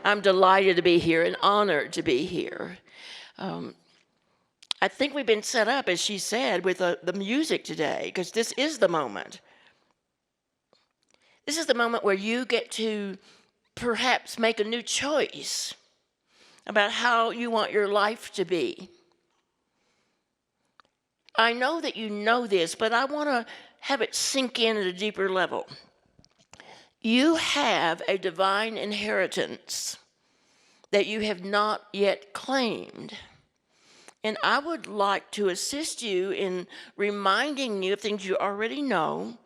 I'm delighted to be here and honored to be here. I think we've been set up, as she said, with the music today, because this is the moment. This is the moment where you get to perhaps make a new choice about how you want your life to be. I know that you know this, but I want to have it sink in at a deeper level. You have a divine inheritance that you have not yet claimed. And I would like to assist you in reminding you of things you already know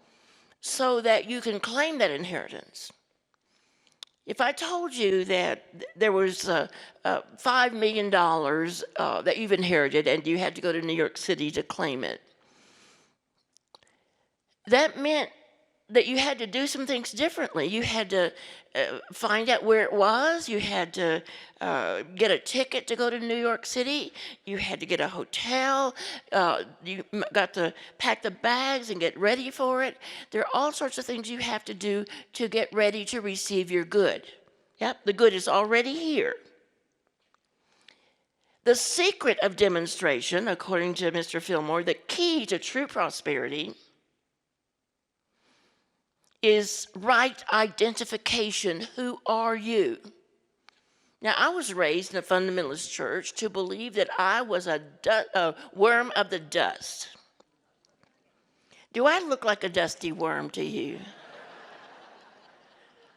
so that you can claim that inheritance. If I told you that there was $5 million that you've inherited and you had to go to New York City to claim it, that meant that you had to do some things differently. You had to find out where it was. You had to get a ticket to go to New York City. You had to get a hotel. You got to pack the bags and get ready for it. There are all sorts of things you have to do to get ready to receive your good. Yep, the good is already here. The secret of demonstration, according to Mr. Fillmore, the key to true prosperity is right identification. Who are you? Now, I was raised in a fundamentalist church to believe that I was a worm of the dust. Do I look like a dusty worm to you?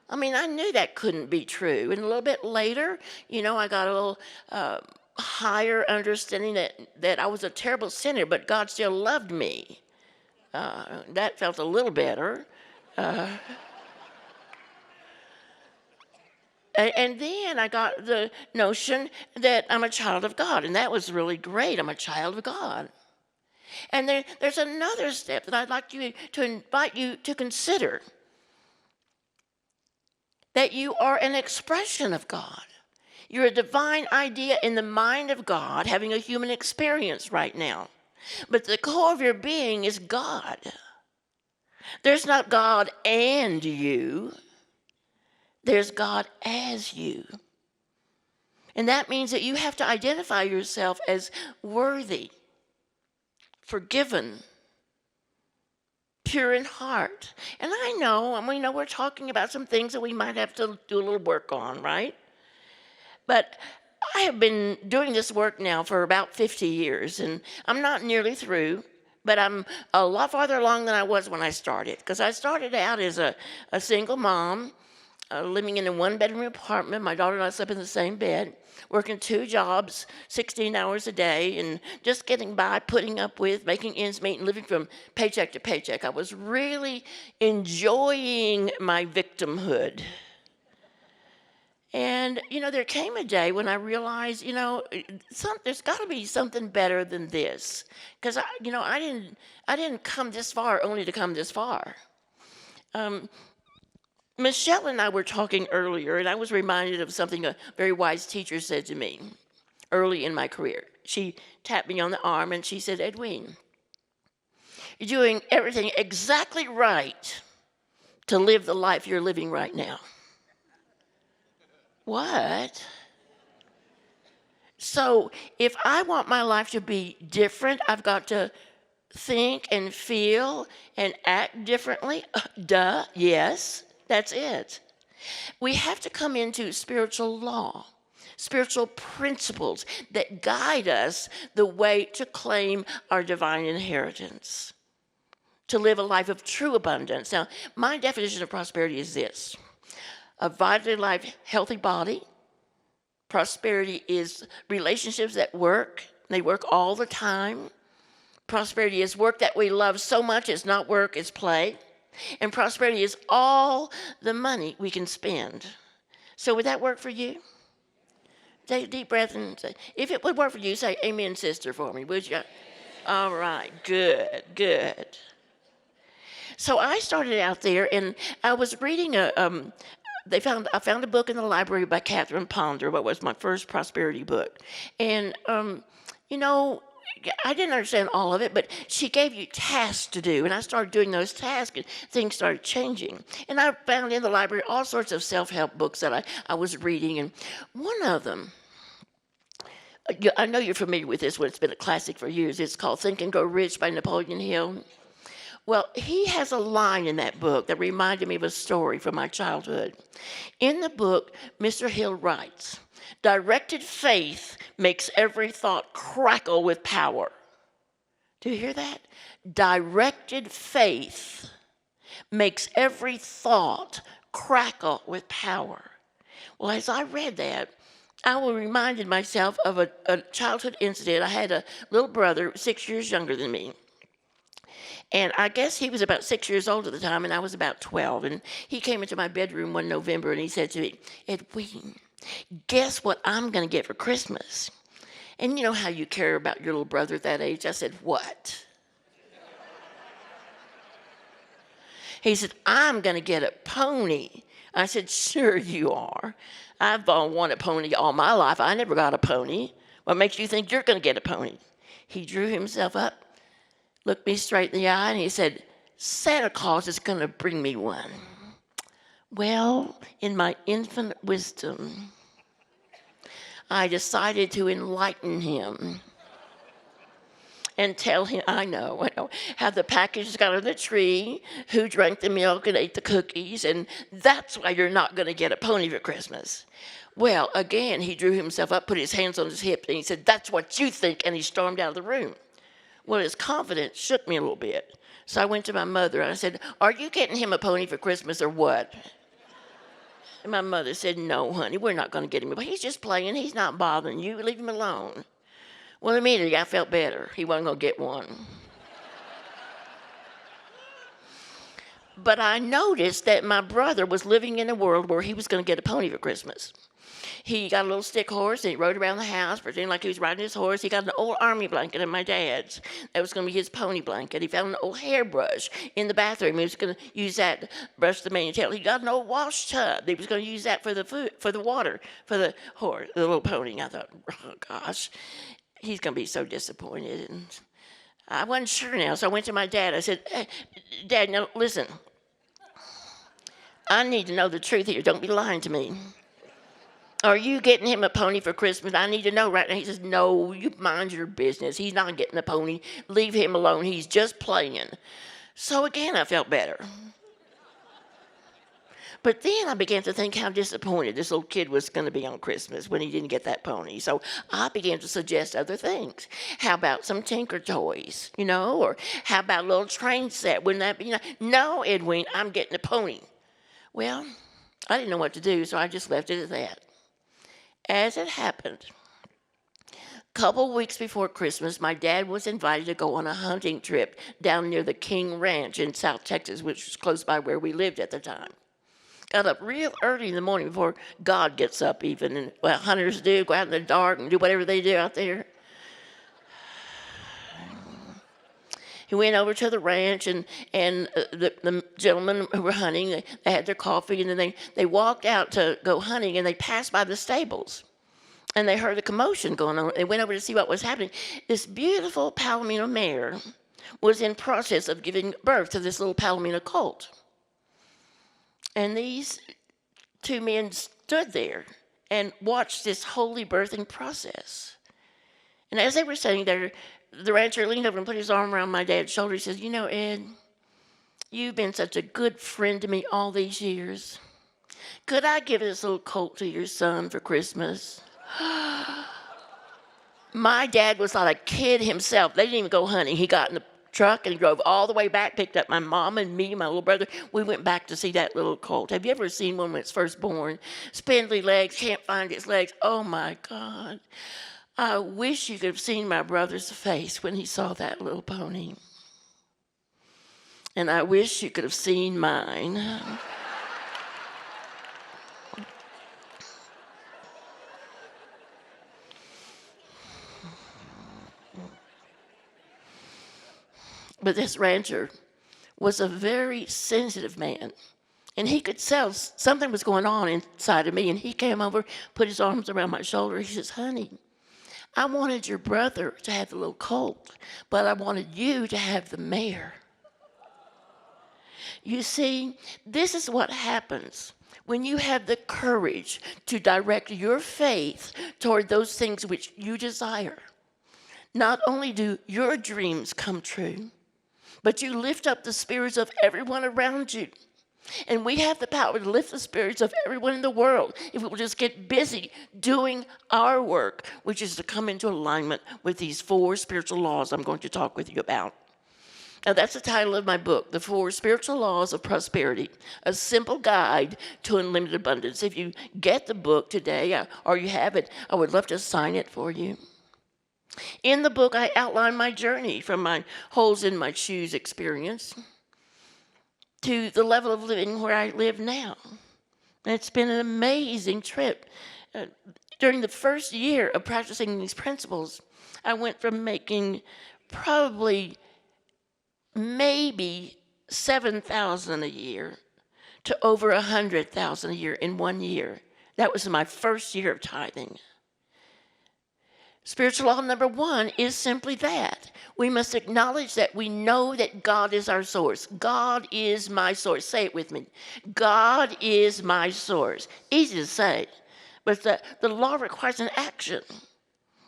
I mean, I knew that couldn't be true. And a little bit later, I got a little higher understanding that I was a terrible sinner, but God still loved me. That felt a little better. And then I got the notion that I'm a child of God, and that was really great. I'm a child of God. And there's another step that I'd like to invite you to consider, that you are an expression of God. You're a divine idea in the mind of God, having a human experience right now. But the core of your being is God. There's not God and you. There's God as you. And that means that you have to identify yourself as worthy, forgiven, pure in heart. And I know, and we know we're talking about some things that we might have to do a little work on, right? But I have been doing this work now for about 50 years, and I'm not nearly through. But I'm a lot farther along than I was when I started, because I started out as a single mom, living in a one-bedroom apartment. My daughter and I slept in the same bed, working 2 jobs, 16 hours a day, and just getting by, putting up with, making ends meet, and living from paycheck to paycheck. I was really enjoying my victimhood. And, there came a day when I realized, there's got to be something better than this. Because, I didn't come this far only to come this far. Michelle and I were talking earlier, and I was reminded of something a very wise teacher said to me early in my career. She tapped me on the arm, and she said, "Edwene, you're doing everything exactly right to live the life you're living right now." What? So if I want my life to be different, I've got to think and feel and act differently? Duh, yes, that's it. We have to come into spiritual law, spiritual principles that guide us the way to claim our divine inheritance, to live a life of true abundance. Now, my definition of prosperity is this: a vitally alive, healthy body. Prosperity is relationships that work. They work all the time. Prosperity is work that we love so much it's not work, it's play. And prosperity is all the money we can spend. So would that work for you? Take a deep breath and say, if it would work for you, say amen, sister, for me, would you? All right, good. So I started out there, and I was reading I found a book in the library by Catherine Ponder, what was my first prosperity book. And, I didn't understand all of it, but she gave you tasks to do, and I started doing those tasks, and things started changing. And I found in the library all sorts of self-help books that I was reading, and one of them, I know you're familiar with this one. It's been a classic for years. It's called Think and Grow Rich by Napoleon Hill. Well, he has a line in that book that reminded me of a story from my childhood. In the book, Mr. Hill writes, "Directed faith makes every thought crackle with power." Do you hear that? Directed faith makes every thought crackle with power. Well, as I read that, I reminded myself of a childhood incident. I had a little brother, 6 years younger than me. And I guess he was about 6 years old at the time, and I was about 12. And he came into my bedroom one November, and he said to me, "Edwene, guess what I'm going to get for Christmas?" And you know how you care about your little brother at that age? I said, "What?" He said, "I'm going to get a pony." I said, "Sure you are. I've wanted a pony all my life. I never got a pony. What makes you think you're going to get a pony?" He drew himself up, looked me straight in the eye, and he said, "Santa Claus is going to bring me one." Well, in my infinite wisdom, I decided to enlighten him and tell him, I know, how the package got on the tree, who drank the milk and ate the cookies, and that's why you're not going to get a pony for Christmas. Well, again, he drew himself up, put his hands on his hip, and he said, "That's what you think," and he stormed out of the room. Well, his confidence shook me a little bit. So I went to my mother, and I said, "Are you getting him a pony for Christmas or what?" And my mother said, "No, honey, we're not going to get him. He's just playing. He's not bothering you. Leave him alone." Well, immediately I felt better. He wasn't going to get one. But I noticed that my brother was living in a world where he was going to get a pony for Christmas. He got a little stick horse, and he rode around the house, pretending like he was riding his horse. He got an old army blanket of my dad's. That was going to be his pony blanket. He found an old hairbrush in the bathroom. He was going to use that to brush the mane and tail. He got an old wash tub. He was going to use that for the food, for the water, for the horse, the little pony. I thought, oh, gosh, he's going to be so disappointed. And I wasn't sure now, so I went to my dad. I said, "Hey, Dad, now listen. I need to know the truth here. Don't be lying to me. Are you getting him a pony for Christmas? I need to know right now." He says, "No, you mind your business. He's not getting a pony. Leave him alone. He's just playing." So again, I felt better. But then I began to think how disappointed this little kid was going to be on Christmas when he didn't get that pony. So I began to suggest other things. How about some Tinker toys, or how about a little train set? Wouldn't that be nice? "No, Edwene, I'm getting a pony." Well, I didn't know what to do, so I just left it at that. As it happened, a couple weeks before Christmas, my dad was invited to go on a hunting trip down near the King Ranch in South Texas, which was close by where we lived at the time. Got up real early in the morning before God gets up even, and well, hunters do, go out in the dark and do whatever they do out there. He went over to the ranch, and the gentlemen who were hunting, they had their coffee, and then they walked out to go hunting, and they passed by the stables. And they heard a commotion going on. They went over to see what was happening. This beautiful Palomino mare was in process of giving birth to this little Palomino colt. And these two men stood there and watched this holy birthing process. And as they were standing there, the rancher leaned over and put his arm around my dad's shoulder. He says, "Ed, you've been such a good friend to me all these years. Could I give this little colt to your son for Christmas?" My dad was like a kid himself. They didn't even go hunting. He got in the truck and he drove all the way back, picked up my mom and me, my little brother. We went back to see that little colt. Have you ever seen one when it's first born? Spindly legs, can't find its legs. Oh, my God. I wish you could have seen my brother's face when he saw that little pony. And I wish you could have seen mine. But this rancher was a very sensitive man. And he could tell something was going on inside of me. And he came over, put his arms around my shoulder. He says, "Honey, I wanted your brother to have the little colt, but I wanted you to have the mare. You see, this is what happens when you have the courage to direct your faith toward those things which you desire. Not only do your dreams come true, but you lift up the spirits of everyone around you. And we have the power to lift the spirits of everyone in the world if we will just get busy doing our work, which is to come into alignment with these 4 spiritual laws I'm going to talk with you about. Now, that's the title of my book, The 4 Spiritual Laws of Prosperity, a simple guide to unlimited abundance. If you get the book today or you have it, I would love to sign it for you. In the book, I outline my journey from my holes in my shoes experience to the level of living where I live now. And it's been an amazing trip. During the first year of practicing these principles, I went from making maybe $7,000 a year to over $100,000 a year in 1 year. That was my first year of tithing. Spiritual law number 1 is simply that. We must acknowledge that we know that God is our source. God is my source. Say it with me. God is my source. Easy to say, but the law requires an action.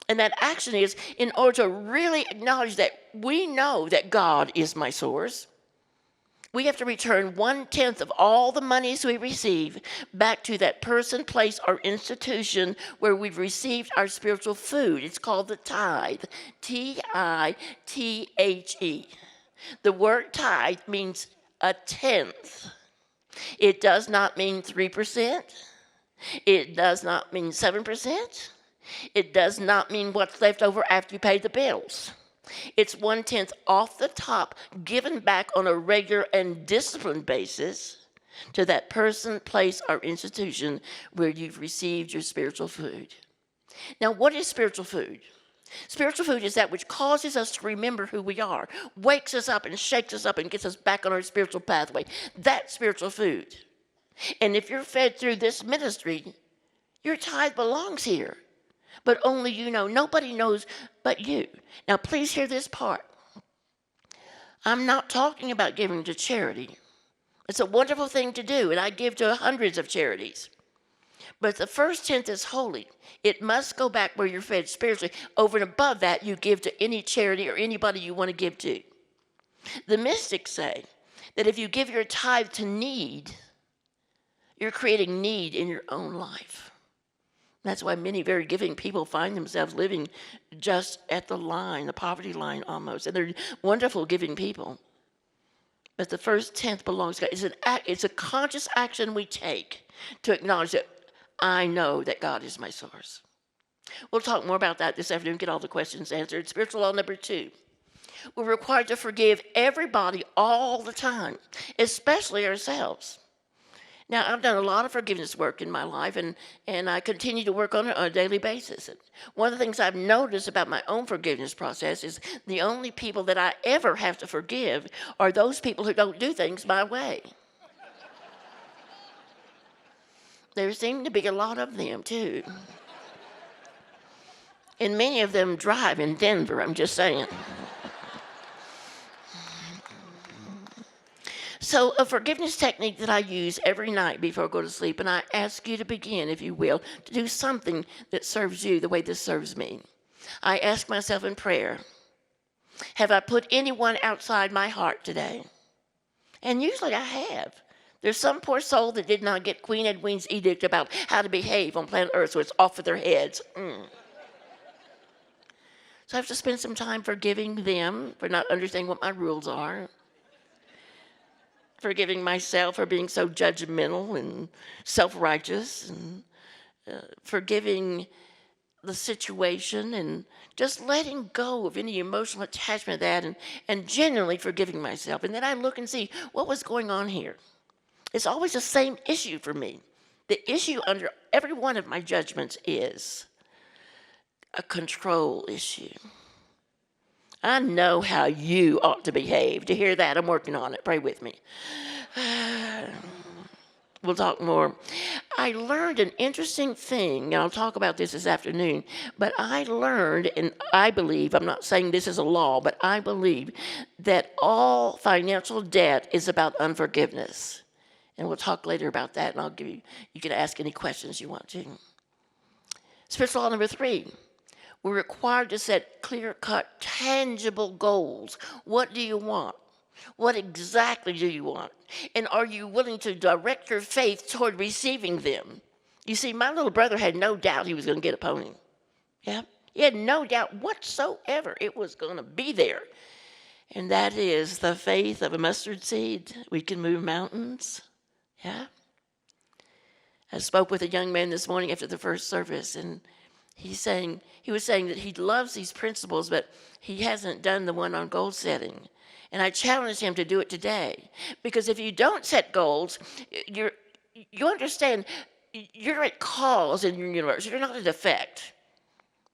And that action is in order to really acknowledge that we know that God is my source, we have to return 1/10 of all the monies we receive back to that person, place, or institution where we've received our spiritual food. It's called the tithe, T-I-T-H-E. The word tithe means 1/10. It does not mean 3%. It does not mean 7%. It does not mean what's left over after you pay the bills. It's 1/10 off the top, given back on a regular and disciplined basis to that person, place, or institution where you've received your spiritual food. Now, what is spiritual food? Spiritual food is that which causes us to remember who we are, wakes us up and shakes us up and gets us back on our spiritual pathway. That's spiritual food. And if you're fed through this ministry, your tithe belongs here. But only you know. Nobody knows but you. Now, please hear this part. I'm not talking about giving to charity. It's a wonderful thing to do, and I give to hundreds of charities. But the first 10th is holy. It must go back where you're fed spiritually. Over and above that, you give to any charity or anybody you want to give to. The mystics say that if you give your tithe to need, you're creating need in your own life. That's why many very giving people find themselves living just at the line, the poverty line almost. And they're wonderful giving people. But the first 10th belongs to God. It's a conscious action we take to acknowledge that I know that God is my source. We'll talk more about that this afternoon, get all the questions answered. Spiritual law number 2. We're required to forgive everybody all the time, especially ourselves. Now, I've done a lot of forgiveness work in my life, and I continue to work on it on a daily basis. And one of the things I've noticed about my own forgiveness process is the only people that I ever have to forgive are those people who don't do things my way. There seem to be a lot of them, too. And many of them drive in Denver, I'm just saying. So a forgiveness technique that I use every night before I go to sleep, and I ask you to begin, if you will, to do something that serves you the way this serves me. I ask myself in prayer, have I put anyone outside my heart today? And usually I have. There's some poor soul that did not get Queen Edwene's edict about how to behave on planet Earth, so it's off with their heads. So I have to spend some time forgiving them for not understanding what my rules are. Forgiving myself for being so judgmental and self-righteous, and forgiving the situation and just letting go of any emotional attachment to that, and genuinely forgiving myself. And then I look and see what was going on here. It's always the same issue for me. The issue under every one of my judgments is a control issue. I know how you ought to behave. To hear that, I'm working on it. Pray with me. We'll talk more. I learned an interesting thing, and I'll talk about this afternoon, but I learned, and I believe, I'm not saying this is a law, but I believe that all financial debt is about unforgiveness. And we'll talk later about that, and I'll give you, you can ask any questions you want to. Spiritual law number 3, we're required to set clear-cut, tangible goals. What do you want? What exactly do you want? And are you willing to direct your faith toward receiving them? You see, my little brother had no doubt he was going to get a pony. Yeah? He had no doubt whatsoever it was going to be there. And that is the faith of a mustard seed. We can move mountains. Yeah? I spoke with a young man this morning after the first service, and he was saying that he loves these principles, but he hasn't done the one on goal setting. And I challenged him to do it today. Because if you don't set goals, you understand you're at cause in your universe. You're not a defect.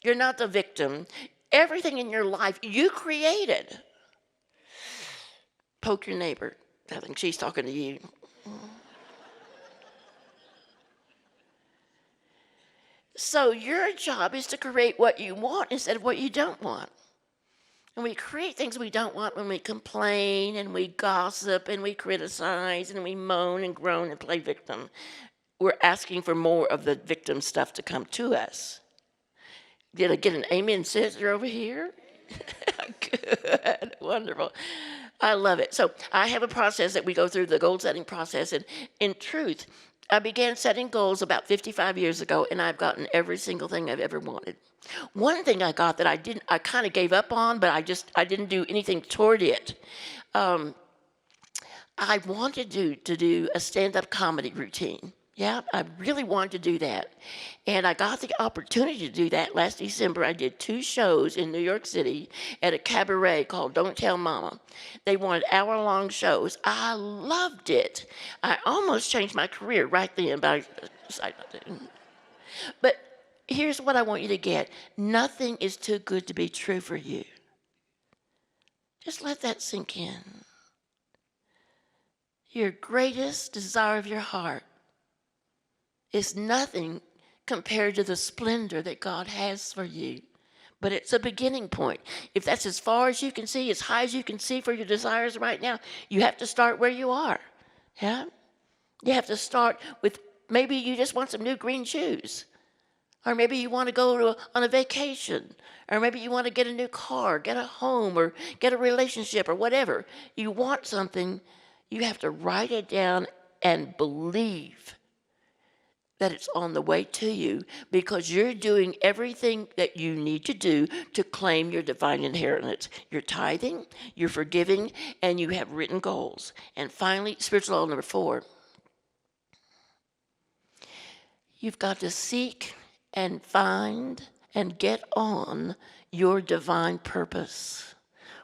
You're not the victim. Everything in your life you created. Poke your neighbor. I think she's talking to you. So your job is to create what you want instead of what you don't want. And we create things we don't want when we complain and we gossip and we criticize and we moan and groan and play victim. We're asking for more of the victim stuff to come to us. Did I get an amen sister over here? Good, wonderful. I love it. So I have a process that we go through, the goal setting process. And in truth, I began setting goals about 55 years ago, and I've gotten every single thing I've ever wanted. One thing I got that I kind of gave up on, but I didn't do anything toward it. I wanted to do a stand-up comedy routine. Yeah, I really wanted to do that. And I got the opportunity to do that last December. I did 2 shows in New York City at a cabaret called Don't Tell Mama. They wanted hour-long shows. I loved it. I almost changed my career right then, but I decided not to. But here's what I want you to get. Nothing is too good to be true for you. Just let that sink in. Your greatest desire of your heart is nothing compared to the splendor that God has for you. But it's a beginning point. If that's as far as you can see, as high as you can see for your desires right now, you have to start where you are. Yeah? You have to start with, maybe you just want some new green shoes. Or maybe you want to go on a vacation. Or maybe you want to get a new car, get a home, or get a relationship, or whatever. You want something, you have to write it down and believe that it's on the way to you, because you're doing everything that you need to do to claim your divine inheritance. You're tithing, you're forgiving, and you have written goals. And finally, spiritual law number 4. You've got to seek and find and get on your divine purpose.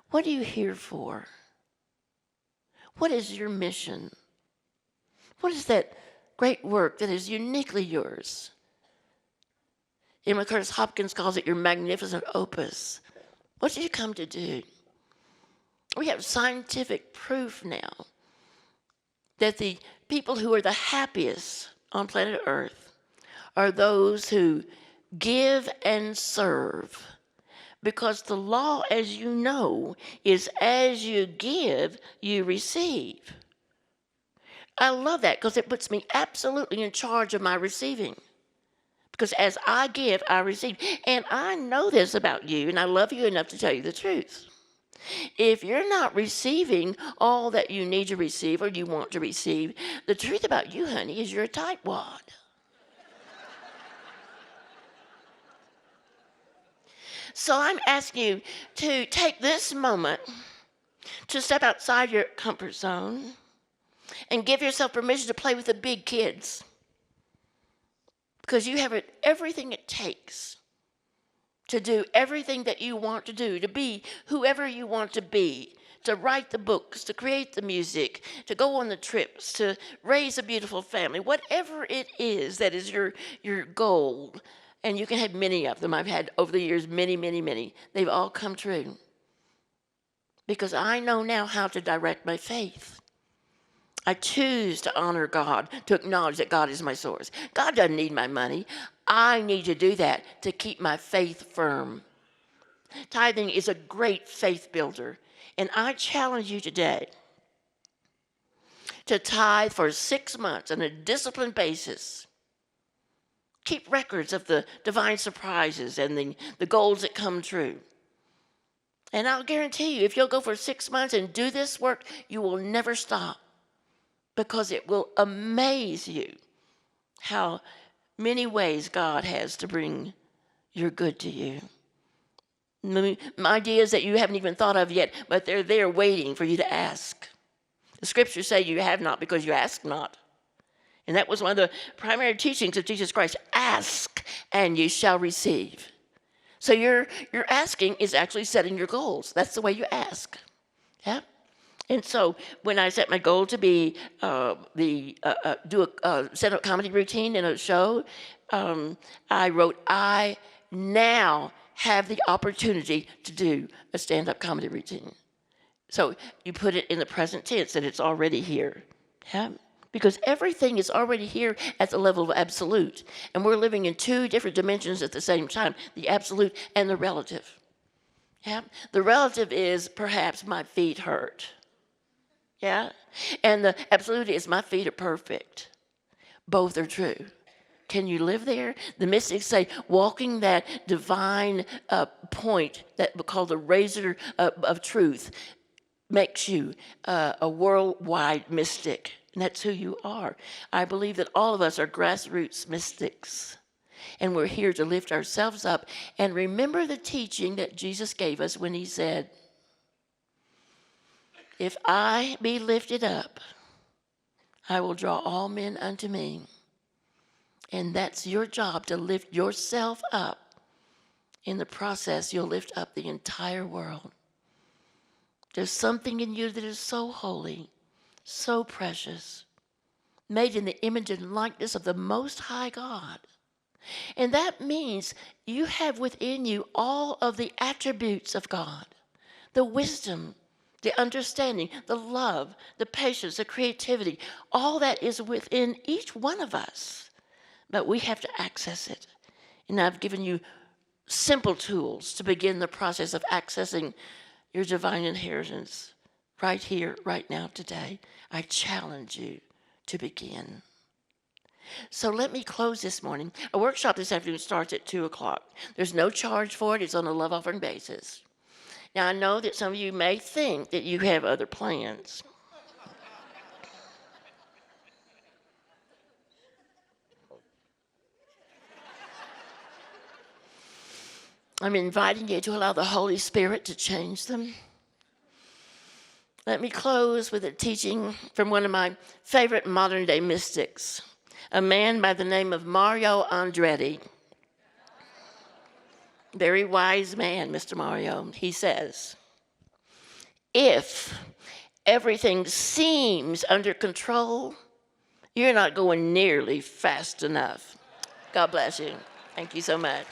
What are you here for? What is your mission? What is that great work that is uniquely yours? Emma Curtis Hopkins calls it your magnificent opus. What did you come to do? We have scientific proof now that the people who are the happiest on planet Earth are those who give and serve. Because the law, as you know, is as you give, you receive. I love that because it puts me absolutely in charge of my receiving. Because as I give, I receive. And I know this about you, and I love you enough to tell you the truth. If you're not receiving all that you need to receive or you want to receive, the truth about you, honey, is you're a tightwad. So I'm asking you to take this moment to step outside your comfort zone and give yourself permission to play with the big kids. Because you have everything it takes to do everything that you want to do, to be whoever you want to be, to write the books, to create the music, to go on the trips, to raise a beautiful family, whatever it is that is your goal. And you can have many of them. I've had over the years many, many, many. They've all come true. Because I know now how to direct my faith. I choose to honor God, to acknowledge that God is my source. God doesn't need my money. I need to do that to keep my faith firm. Tithing is a great faith builder. And I challenge you today to tithe for 6 months on a disciplined basis. Keep records of the divine surprises and the goals that come true. And I'll guarantee you, if you'll go for 6 months and do this work, you will never stop, because it will amaze you how many ways God has to bring your good to you. Ideas that you haven't even thought of yet, but they're there waiting for you to ask. The scriptures say you have not because you ask not. And that was one of the primary teachings of Jesus Christ. Ask and you shall receive. So your asking is actually setting your goals. That's the way you ask. Yeah. And so when I set my goal to be do a stand-up comedy routine in a show, I wrote, I now have the opportunity to do a stand-up comedy routine. So you put it in the present tense that it's already here. Yeah? Because everything is already here at the level of absolute. And we're living in two different dimensions at the same time, the absolute and the relative. Yeah? The relative is perhaps my feet hurt. Yeah? And the absolute is my feet are perfect. Both are true. Can you live there? The mystics say walking that divine point that we call the razor of truth makes you a worldwide mystic. And that's who you are. I believe that all of us are grassroots mystics. And we're here to lift ourselves up and remember the teaching that Jesus gave us when he said, if I be lifted up, I will draw all men unto me. And that's your job, to lift yourself up. In the process, you'll lift up the entire world. There's something in you that is so holy, so precious, made in the image and likeness of the Most High God. And that means you have within you all of the attributes of God, the wisdom, the understanding, the love, the patience, the creativity. All that is within each one of us, but we have to access it. And I've given you simple tools to begin the process of accessing your divine inheritance right here, right now, today. I challenge you to begin. So let me close this morning. A workshop this afternoon starts at 2 o'clock. There's no charge for it. It's on a love offering basis. Now, I know that some of you may think that you have other plans. I'm inviting you to allow the Holy Spirit to change them. Let me close with a teaching from one of my favorite modern-day mystics, a man by the name of Mario Andretti. Very wise man, Mr. Mario. He says, if everything seems under control, you're not going nearly fast enough. God bless you. Thank you so much.